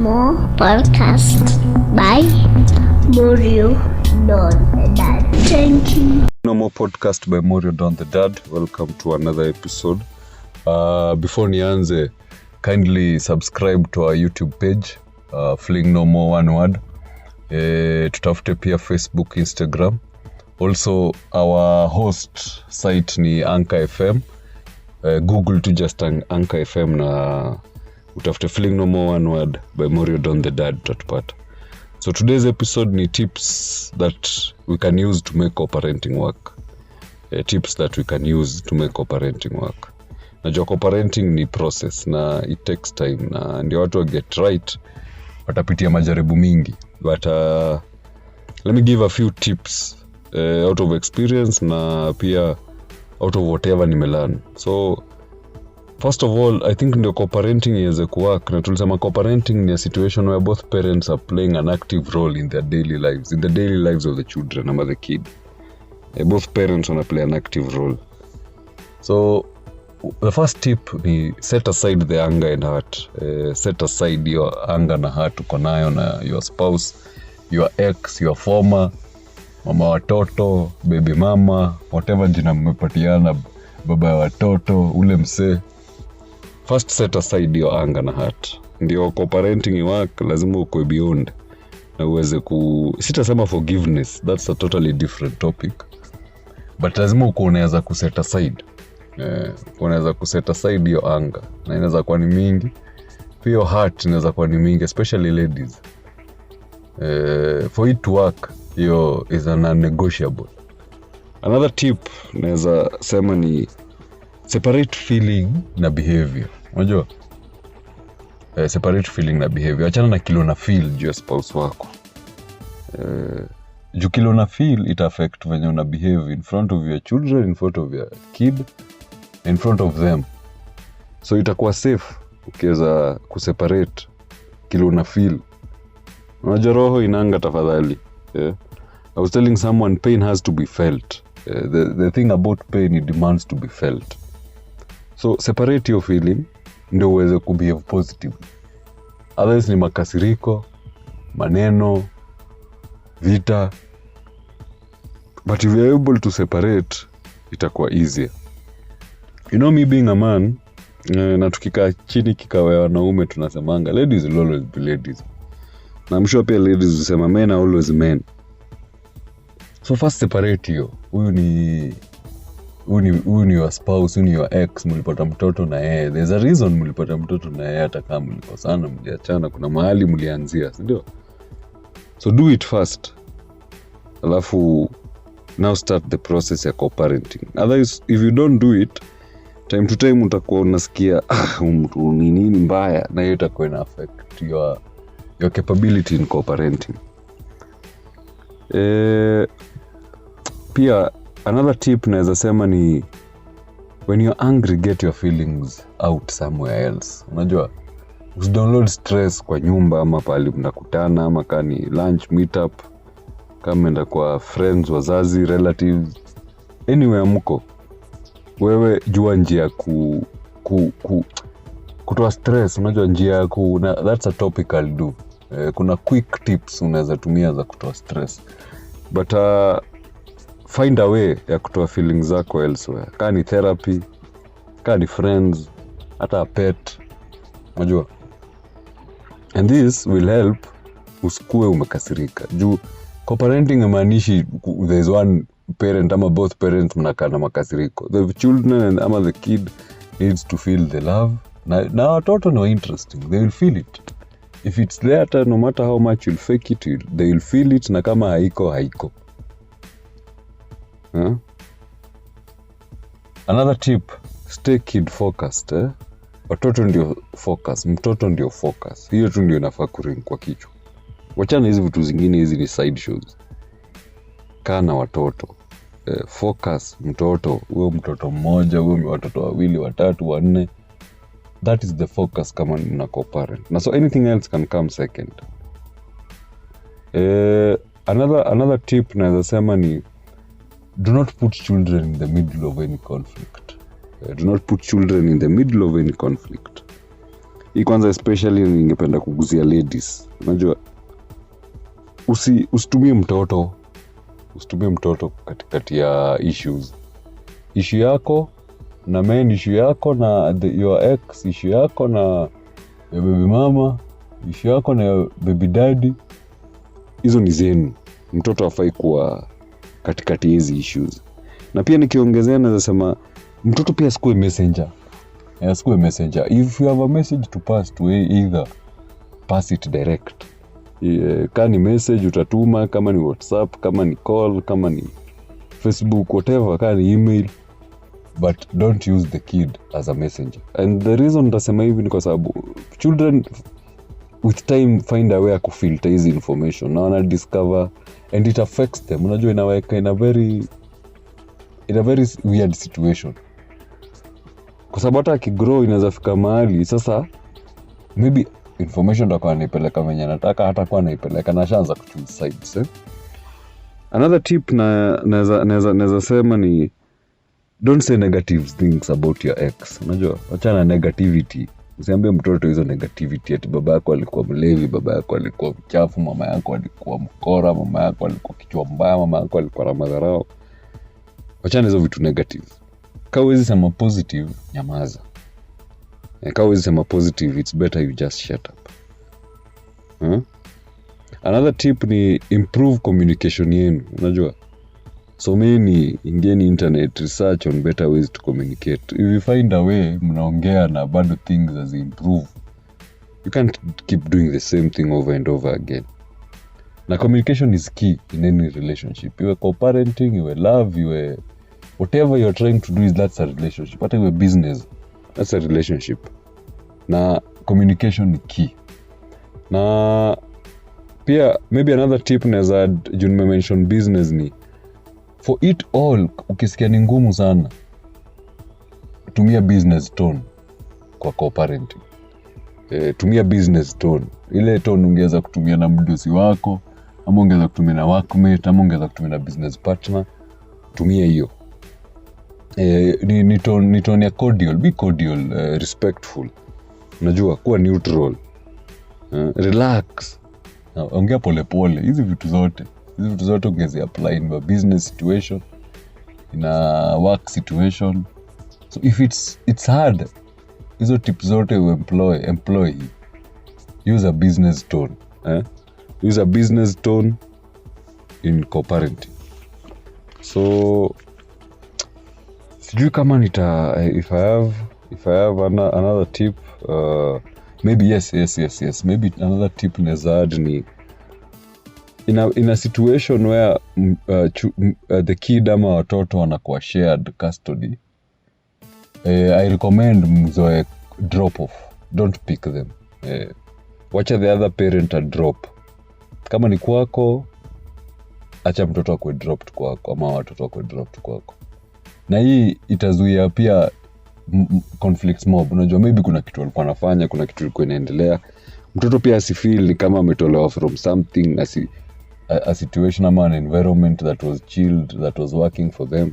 more podcast by Morio Don the Dad. Thank you. No more podcast by Morio Don the Dad. Welcome to another episode. Before nianze, kindly subscribe to our YouTube page, Fling No More One Word. Tutafute pia Facebook, Instagram. Also, our host site ni AnchorFM. Google to just AnchorFM na utafute Fling No More One Word by Morio Don the Dad tutapata. So today's episode ni tips that we can use to make co-parenting work. Tips that we can use to make co-parenting work. Najua co-parenting ni process na it takes time na ndio watu wa get right watapitia majaribu mingi. But let me give a few tips out of experience na pia out of whatever nimelearn. So first of all, I think ndio co-parenting iweze kuwork na tulisema co-parenting ni a situation where both parents are playing an active role in their daily lives, in the daily lives of the children and the kid. Both parents wanna play an active role. So the first tip ni set aside the anger and hurt. Set aside your anger na hurt uko nayo na your spouse, your ex, your former, mama watoto, baby mama, whatever jina mmepatiana, baba ya watoto, ule msee. First set aside your anger na hurt. Ndio co-parenting work lazima ukwe beyond na uweze sitasema forgiveness, that's a totally different topic. But lazima unaweza kuset aside. Unaweza kuset aside your anger. Na inaweza kuwa ni mingi. Pia your heart inaweza kuwa ni mingi, especially ladies. For it to work, is a non-negotiable. Another tip naweza sema ni separate feeling na behavior. Unajua? Separate feeling na behavior. Achana na kile una feel juu ya spouse wako. Juu kile una feel it affect when una behave in front of your children, in front of your kid, in front of them. So itakuwa safe ukiweza kuseparate kile una feel. Unajua roho inanga tafadhali. I was telling someone pain has to be felt. The thing about pain, it demands to be felt. So separate your feeling ndio uweze kubehave positive. Otherwise ni makasiriko, maneno, vita. But if you're able to separate, itakuwa easier. You know, me being a man, na tukikaa chini kikao ya wanaume tunasemanga ladies will always be ladies. Na I'm sure pia ladies husema men are always men. So first separate hiyo. Huyu ni your spouse, huyu ni your ex, mlipata mtoto na yeye. There's a reason mlipata mtoto na yeye hata kama mlikosana, mliachana, kuna mahali mlianzia, ndio? So do it first. Alafu now start the process ya co-parenting. Otherwise, if you don't do it, time to time utakuwa unasikia mtu ni nini mbaya na hiyo itakuwa ina affect your capability in co-parenting. Pia another tip naweza sema ni when you're angry, get your feelings out somewhere else. Unajua, usidownload stress kwa nyumba ama pale mnakutana ama kani lunch meetup, kama enda kwa friends, wazazi, relatives, anywhere mko. Wewe jua njia kutoa stress. Unajua njia that's a topic I'll do. Kuna quick tips unaweza tumia za kutoa stress. But find a way ya kutoa feelings zako elsewhere. Kama ni therapy, kama ni friends, hata a pet. Unajua? And this will help usikue umekasirika. Juu co-parenting imaanishi there's one parent ama both parents mnakaa na makasiriko. The children ama the kid needs to feel the love. Na watoto no interesting. They will feel it. If it's there, no matter how much you'll fake it, they will feel it, na kama haiko. Another tip, stay kid focused. Watoto ndio focus, mtoto ndio focus. Hiyo tu ndio inafaa kuring kwa kichwa. Wachana hizi vitu zingine, hizi ni side shows. Kana watoto. Focus mtoto, huyo mtoto mmoja, huyo watoto wawili, watatu, wanne. That is the focus kama na co-parent. Na so anything else can come second. Another tip naweza sema ni do not put children in the middle of any conflict. Do not put children in the middle of any conflict. Hii kwanza especially ningependa kuguzia ladies. Unajua usitumie mtoto katikati ya issues. Issue yako na main issue yako na your ex, issue yako na ya baby mama, issue yako na ya baby daddy, hizo ni zenu. Mtoto hafai kuwa katikati hizi issues. Na pia nikiongezea naweza sema mtoto pia asikuwe messenger. If you have a message to pass to either pass it direct. Kama ni message utatuma, kama ni WhatsApp, kama ni call, kama ni Facebook, whatever, kama ni email, but don't use the kid as a messenger. And the reason nasema hivi ni kwa sababu children with time find a way to filter hizi information na wana discover, and it affects them. Unajua inaweka in a very weird situation, kwa sababu hata akigrow inaweza fika mahali sasa maybe information ndo kwa nipeleka mwenye nataka, hata kwa naipeleka na shaanza kuchoose sides. Another tip naweza sema ni don't say negative things about your ex. Unajua achana negativity. Usiambie mtoto hizo negativity ati baba yako alikuwa mlevi, baba yako alikuwa mchafu, mama yako alikuwa mkora, mama yako alikuwa kichwa mbaya, mama yako alikuwa na madharau. Achana hizo vitu negative. Kama hizi sema positive, nyamaza. Kama hizi sema positive, it's better you just shut up. Another tip ni improve communication yenu. Unajua someni, ingieni internet, research on better ways to communicate. If you find a way mnaongea na bado things as improve, you can't keep doing the same thing over and over again. Na communication is key in any relationship. Iwe co-parenting, iwe love, iwe whatever you're trying to do, that's a relationship. Hata iwe business, that's a relationship. Na communication ni key. Na pia maybe another tip naweza juu nimemention business ni for it all, ukisikia ni ngumu sana, tumia business tone kwa co-parenting. Tumia business tone. Ile tone ungeweza kutumia na mdosi wako, ama ungeweza kutumia na workmate, ama ungeweza kutumia na business partner. Tumia hiyo. Ni tone ya cordial, be cordial, respectful. Unajua kuwa neutral. Relax. Ongea pole pole. Hizi vitu zote ungezi apply in a business situation, in a work situation. So if it's hard, hizo tips zote employ. Use a business tone. Use a business tone in co-parenting. So sijui kama if I have another tip, maybe yes. Maybe another tip naweza add ni in a situation where the kid ama watoto wanakuwa shared custody, I recommend mzoe drop off. Don't pick them. Wacha the other parent drop. Kama ni kwako, acha mtoto akwe dropped kwako, ama watoto akwe dropped kwako. Na hii itazuia pia conflicts mob. Unajua maybe kuna kitu alikuwa anafanya, kuna kitu ilikuwa inaendelea, mtoto pia asifeel ni kama ametolewa from something, a situation ama an environment that was chilled, that was working for them.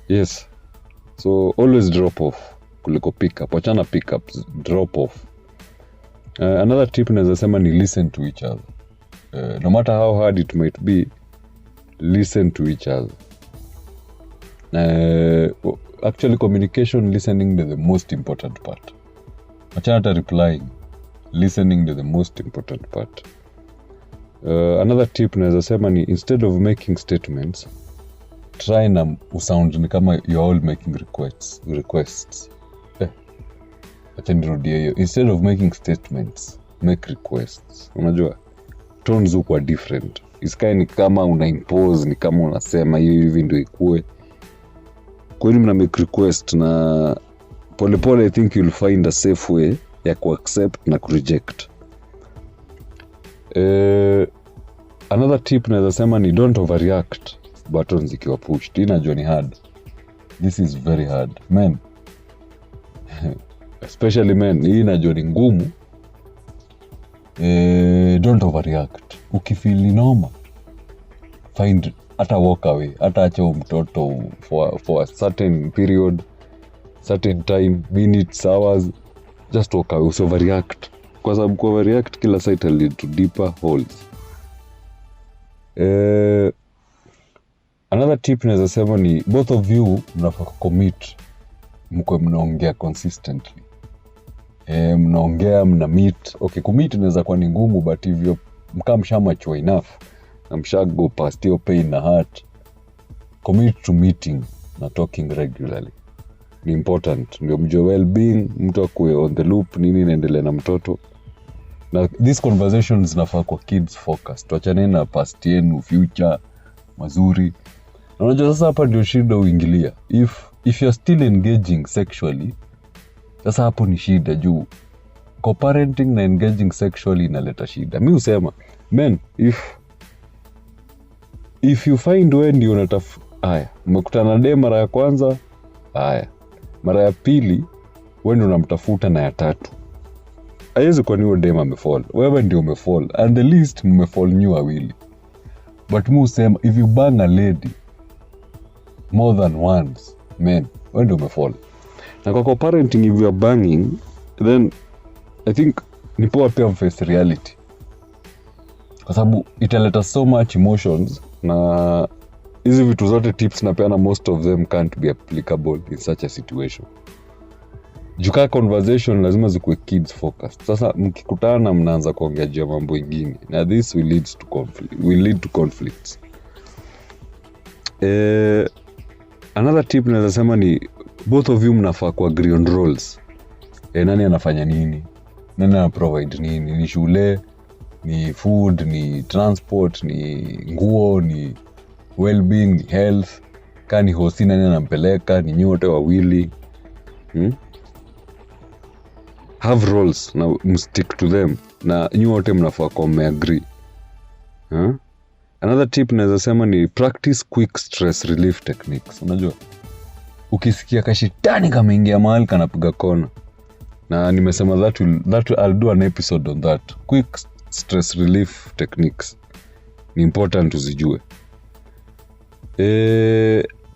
Yes, so always drop off kuliko pick up. Wachana pick ups, drop off. Another tip naweza sema ni listen to each other. No matter how hard it might be, listen to each other. Actually communication, listening is the most important part. Wachana hata replying, listening is the most important part. Another tip naweza sema ni instead of making statements, try na usound ni kama you're all making requests. Acha nirudie hiyo. Instead of making statements, make requests. Unajua tones huwa different. Isikai ni kama una impose, ni kama unasema hivi ndio ikue. Kwa hiyo mna make request na pole I think you'll find a safe way ya ku-accept na ku-reject. Another tip naweza sema ni don't overreact buttons ikiwa pushed. Inajua ni hard. This is very hard. Men. Especially men. Hii inajua ni ngumu. Don't overreact. Ukifeel ni normal, hata walk away. Hata acha mtoto for a certain period. certain time, minutes, hours, just walk away, overreact. Kwa sababu kwa overreact kila saa ita lead to deeper holes. Another tip naweza sema ni both of you mnafaa commit, mko mnaongea consistently. Mnaongea, mna meet. Okay, commit inaweza kuwa ni ngumu, but if you mkam mature enough na mshago past your pain na heart, commit to meeting na talking regularly. Ni important, ndio mjue well-being, mtu akue on the loop, nini inaendelea na mtoto. Na these conversations zinafaa kwa kids focus. Tuachane na past yenu, future mazuri. Na unajua sasa hapa ndio shida uingilia. If you're still engaging sexually, sasa hapo ni shida juu co-parenting na engaging sexually inaleta shida. Mimi husema, men, if you find when ndio haya, umekutana naye mara ya kwanza, haya, mara ya pili wewe ndio unamtafuta na ya tatu, haiwezi kwa niyo dem amefall, wewe ndio umefall, and the least mmefall new wawili. But mimi husema, if you bang a lady more than once, men, wewe ndio umefall. Na kwa co-parenting, if you are banging, then I think ni poa pia face reality, kwa sababu italeta so much emotions, na hizi vitu zote tips napeana, most of them can't be applicable in such a situation. Juka conversation lazima zikuwe kids focused. Sasa mkikutana mnaanza kuongea juu ya mambo mengine, na this will lead to conflicts. Another tip naweza sema ni both of you mnafaa ku agree on roles. Nani anafanya nini? Nani ana provide nini? Ni shule, ni food, ni transport, ni nguo, ni well-being, ni health. Kani hosi nani anampeleka, ni nyote wawili. Have roles na mstick to them, na nyote mnafaa kwa mmeagree. Another tip naweza sema ni practice quick stress relief techniques. Unajua, ukisikia kashitani kama ingia mahali kanapiga kona, na nimesema that I'll do an episode on that. Quick stress relief techniques ni important uzijue.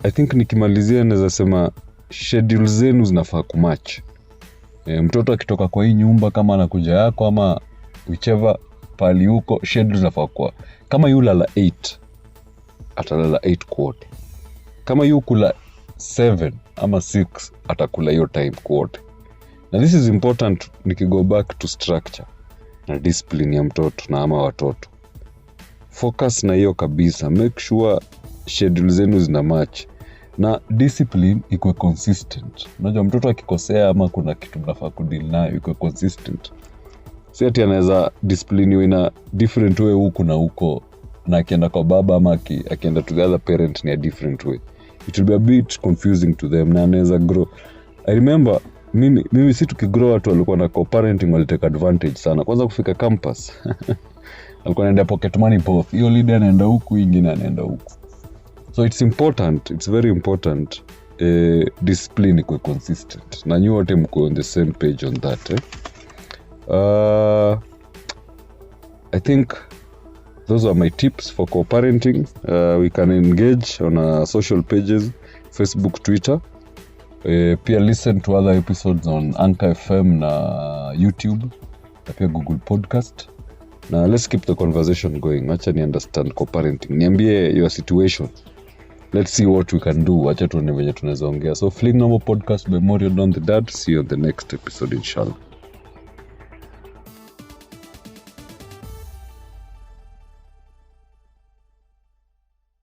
I think nikimalizia naweza sema schedule zenu zinafaa kumatch. Mtoto akitoka kwa hii nyumba, kama anakuja yako ama whichever pali huko, schedule zinafaa kwa kama yule la 8 atalala 8 quarter, kama yu kula 7 ama 6 atakula hiyo time quarter. Na this is important nikigo back to structure na discipline ya mtoto na ama watoto. Focus na hiyo kabisa, make sure schedule zenu zina match na discipline iko consistent. Unajua mtoto akikosea ama kuna kitu mnafaa kudeal nayo, iko consistent. Si ati anaweza discipline you in a different way huku na huko, na akienda kwa baba ama akienda to the other parent ni a different way. It will be a bit confusing to them, na anaweza grow. I remember mimi si tukigrow watu walikuwa na co-parenting walitake advantage sana. Kwanza kufika campus alikuwa anaenda pocket money both, hiyo leader anaenda huku, ingine anaenda huku. So it's very important discipline iko consistent, na nyote mko on the same page on that. I think those are my tips for co-parenting. We can engage on our social pages, Facebook, Twitter. Pia listen to other episodes on AnchorFM na YouTube, na pia GooglePodcast. Now let's keep the conversation going. Acha ni understand co-parenting. Niambie your situation. Let's see what we can do. Acha tuone venye tunaweza ongea. So Fling Normal Podcast by Morio Don the Dad. See you on the next episode inshallah.